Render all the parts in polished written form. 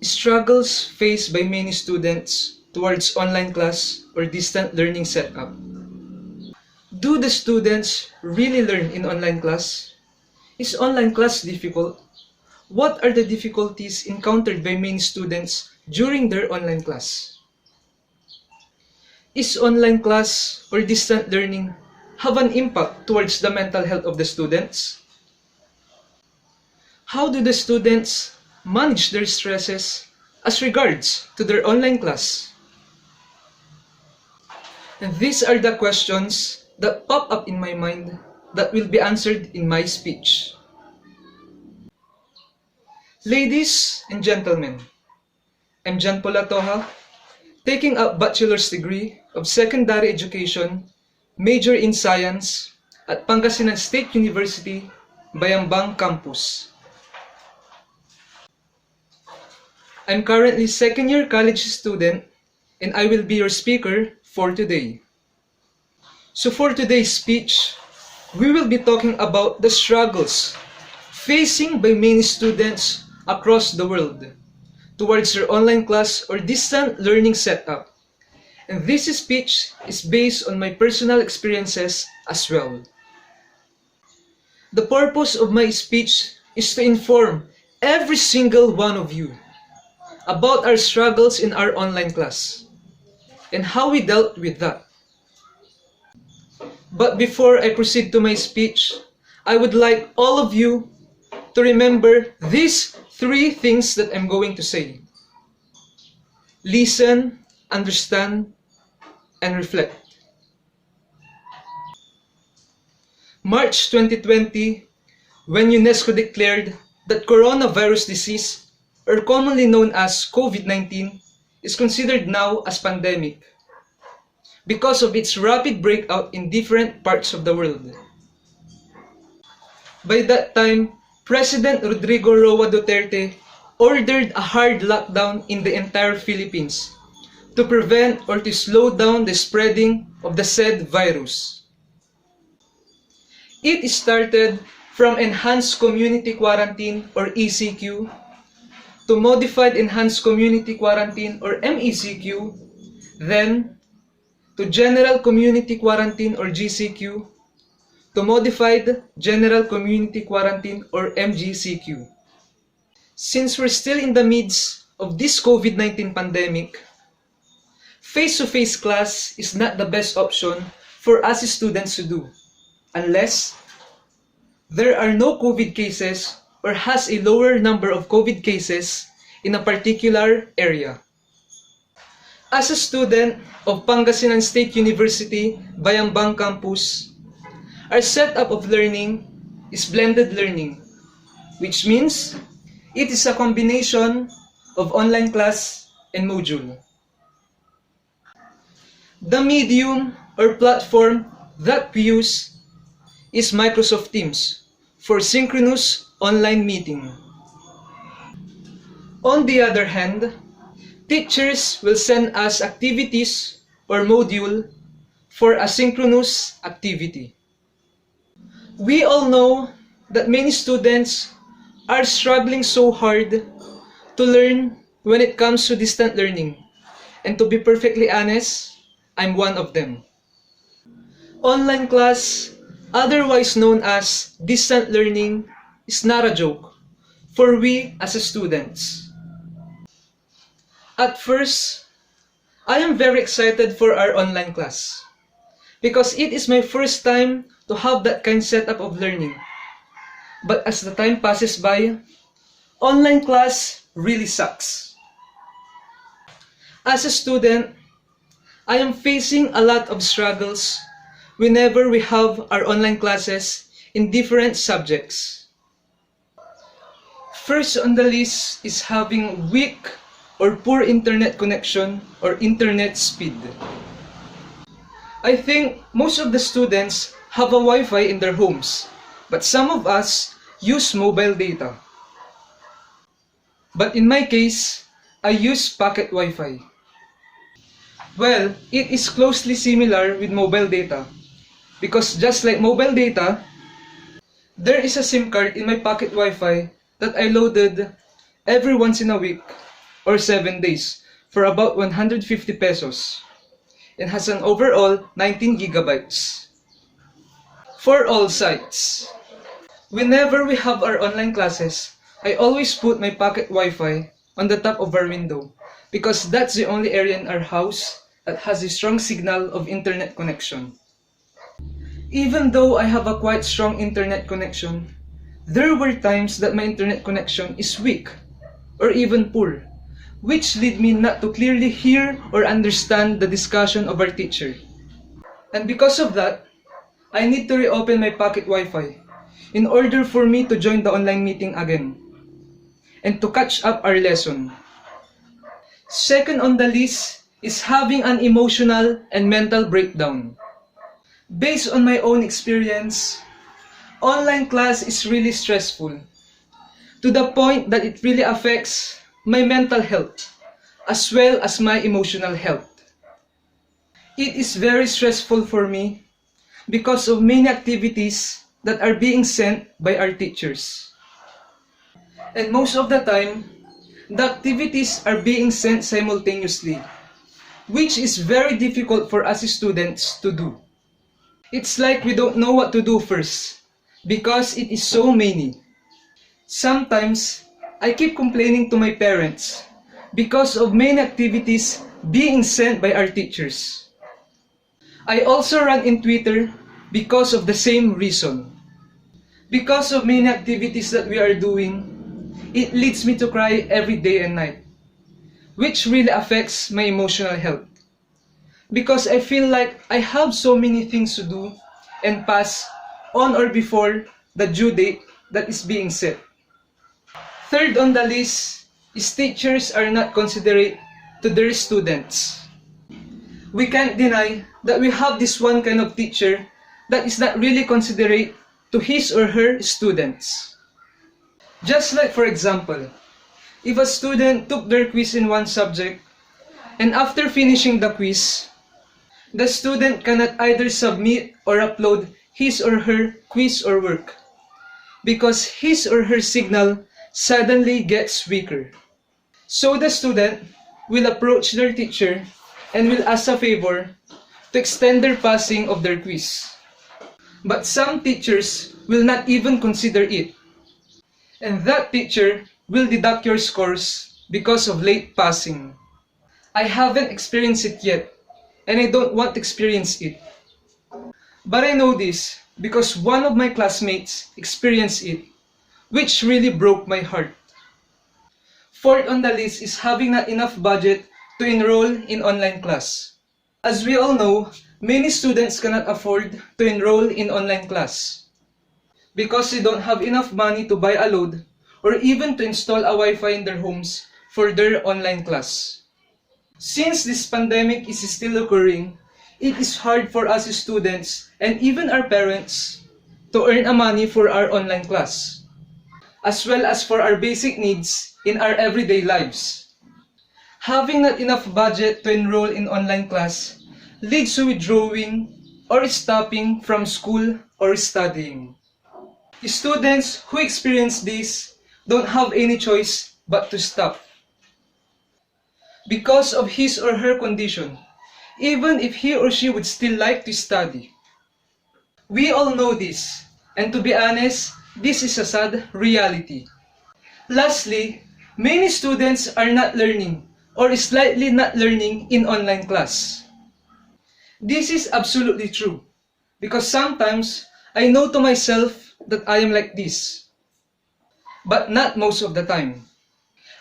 Struggles faced by many students towards online class or distant learning setup. Do the students really learn in online class? Is online class difficult? What are the difficulties encountered by many students during their online class? Is online class or distant learning have an impact towards the mental health of the students? How do the students manage their stresses as regards to their online class? And these are the questions that pop up in my mind that will be answered in my speech. Ladies and gentlemen, I'm Latoja, taking a bachelor's degree of secondary education, major in science at Pangasinan State University, Bayambang Campus. I'm currently second-year college student and I will be your speaker for today. So for today's speech, we will be talking about the struggles facing by many students across the world towards their online class or distant learning setup. And this speech is based on my personal experiences as well. The purpose of my speech is to inform every single one of you about our struggles in our online class and how we dealt with that. But before I proceed to my speech, I would like all of you to remember these three things that I'm going to say. Listen, understand, and reflect. March 2020, when UNESCO declared that coronavirus disease, or commonly known as COVID-19, is considered now as pandemic because of its rapid breakout in different parts of the world. By that time, President Rodrigo Roa Duterte ordered a hard lockdown in the entire Philippines to prevent or to slow down the spreading of the said virus. It started from enhanced community quarantine or ECQ to modified enhanced community quarantine or MECQ, then to general community quarantine or GCQ, to modified general community quarantine or MGCQ. Since we're still in the midst of this COVID-19 pandemic, face-to-face class is not the best option for us students to do, unless there are no COVID cases or has a lower number of COVID cases in a particular area. As a student of Pangasinan State University, Bayambang Campus, our setup of learning is blended learning, which means it is a combination of online class and module. The medium or platform that we use is Microsoft Teams for synchronous online meeting. On the other hand, teachers will send us activities or module for asynchronous activity. We all know that many students are struggling so hard to learn when it comes to distant learning. And to be perfectly honest, I'm one of them. Online class, otherwise known as distant learning, is not a joke for we as students. At first, I am very excited for our online class because it is my first time to have that kind of setup of learning. But as the time passes by, online class really sucks. As a student, I am facing a lot of struggles whenever we have our online classes in different subjects. First on the list is having weak or poor internet connection or internet speed. I think most of the students have a Wi-Fi in their homes, but some of us use mobile data. But in my case, I use pocket Wi-Fi. Well, it is closely similar with mobile data because just like mobile data, there is a SIM card in my pocket Wi-Fi that I loaded every once in a week or 7 days for about 150 pesos and has an overall 19 gigabytes for all sites. Whenever we have our online classes, I always put my pocket Wi-Fi on the top of our window because that's the only area in our house that has a strong signal of internet connection. Even though I have a quite strong internet connection, there were times that my internet connection is weak or even poor, which lead me not to clearly hear or understand the discussion of our teacher. And because of that, I need to reopen my pocket Wi-Fi in order for me to join the online meeting again and to catch up our lesson. Second on the list is having an emotional and mental breakdown. Based on my own experience, online class is really stressful to the point that it really affects my mental health as well as my emotional health. It is very stressful for me because of many activities that are being sent by our teachers. And most of the time, the activities are being sent simultaneously, which is very difficult for us students to do. It's like we don't know what to do first because it is so many. Sometimes, I keep complaining to my parents because of many activities being sent by our teachers. I also run in Twitter because of the same reason. Because of many activities that we are doing, it leads me to cry every day and night, which really affects my emotional health. Because I feel like I have so many things to do and pass on or before the due date that is being set. Third on the list is teachers are not considerate to their students. We can't deny that we have this one kind of teacher that is not really considerate to his or her students. Just like for example, if a student took their quiz in one subject and after finishing the quiz, the student cannot either submit or upload his or her quiz or work because his or her signal suddenly gets weaker. So the student will approach their teacher and will ask a favor to extend their passing of their quiz. But some teachers will not even consider it. And that teacher will deduct your scores because of late passing. I haven't experienced it yet, and I don't want to experience it. But I know this because one of my classmates experienced it, which really broke my heart. Fourth on the list is having not enough budget to enroll in online class. As we all know, many students cannot afford to enroll in online class because they don't have enough money to buy a load or even to install a Wi-Fi in their homes for their online class. Since this pandemic is still occurring, it is hard for us students and even our parents to earn a money for our online class, as well as for our basic needs in our everyday lives. Having not enough budget to enroll in online class leads to withdrawing or stopping from school or studying. Students who experience this don't have any choice but to stop because of his or her condition, even if he or she would still like to study. We all know this, and to be honest, this is a sad reality. Lastly, many students are not learning or slightly not learning in online class. This is absolutely true because sometimes I know to myself that I am like this, but not most of the time.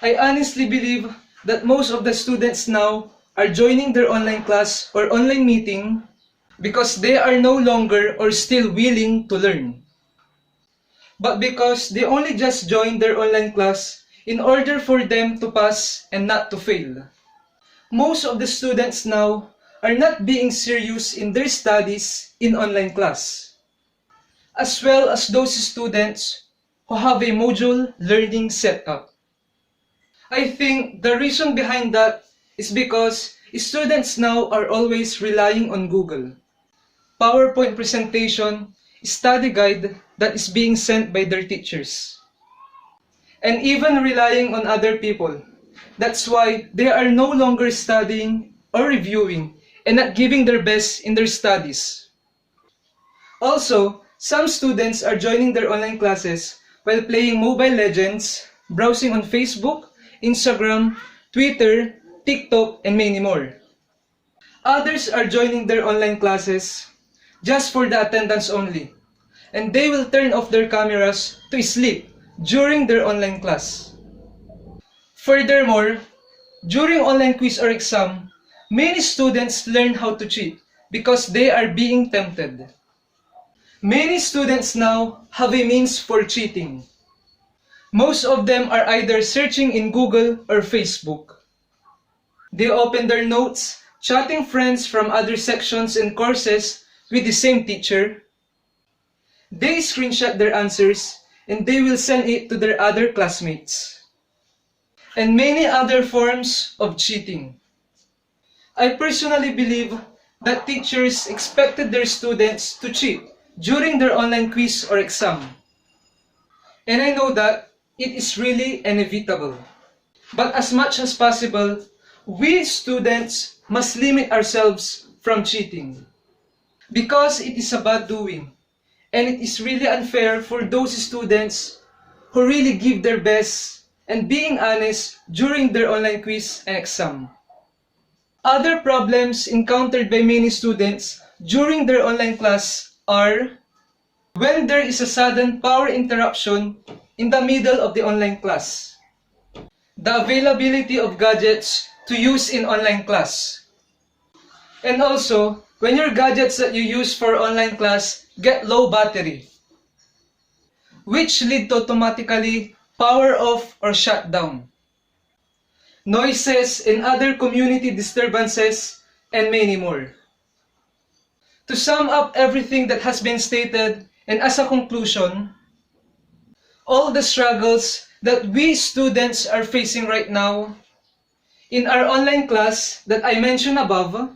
I honestly believe that most of the students now are joining their online class or online meeting because they are no longer or still willing to learn, but because they only just joined their online class in order for them to pass and not to fail. Most of the students now are not being serious in their studies in online class, as well as those students who have a module learning setup. I think the reason behind that is because students now are always relying on Google, PowerPoint presentation, study guide that is being sent by their teachers, and even relying on other people That's why they are no longer studying or reviewing and not giving their best in their studies. Also, some students are joining their online classes while playing Mobile Legends, browsing on Facebook, Instagram, Twitter, TikTok, and many more. Others are joining their online classes just for the attendance only, and they will turn off their cameras to sleep during their online class. Furthermore, during online quiz or exam, many students learn how to cheat because they are being tempted. Many students now have a means for cheating. Most of them are either searching in Google or Facebook. They open their notes, chatting friends from other sections and courses with the same teacher. They screenshot their answers and they will send it to their other classmates. And many other forms of cheating. I personally believe that teachers expected their students to cheat during their online quiz or exam. And I know that it is really inevitable. But as much as possible, we students must limit ourselves from cheating. Because it is a bad doing. And it is really unfair for those students who really give their best and being honest during their online quiz and exam. Other problems encountered by many students during their online class are when there is a sudden power interruption in the middle of the online class. The availability of gadgets to use in online class. And also, when your gadgets that you use for online class get low battery, which lead to automatically power off or shut down. Noises and other community disturbances, and many more. To sum up everything that has been stated, and as a conclusion, all the struggles that we students are facing right now in our online class that I mentioned above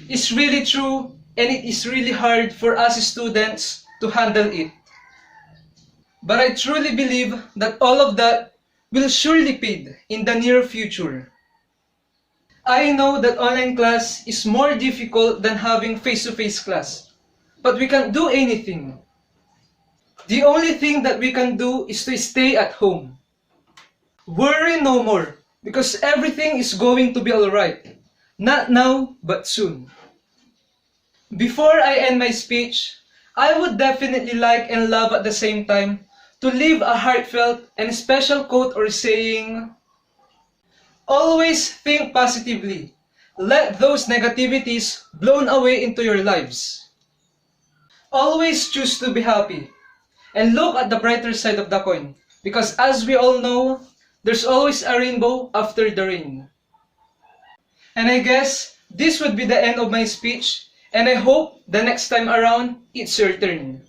is really true, and it is really hard for us students to handle it. But I truly believe that all of that will surely paid in the near future. I know that online class is more difficult than having face-to-face class, but we can't do anything. The only thing that we can do is to stay at home. Worry no more, because everything is going to be alright. Not now, but soon. Before I end my speech, I would definitely like and love at the same time to leave a heartfelt and special quote or saying, always think positively. Let those negativities blown away into your lives. Always choose to be happy. And look at the brighter side of the coin. Because as we all know, there's always a rainbow after the rain. And I guess this would be the end of my speech. And I hope the next time around, it's your turn.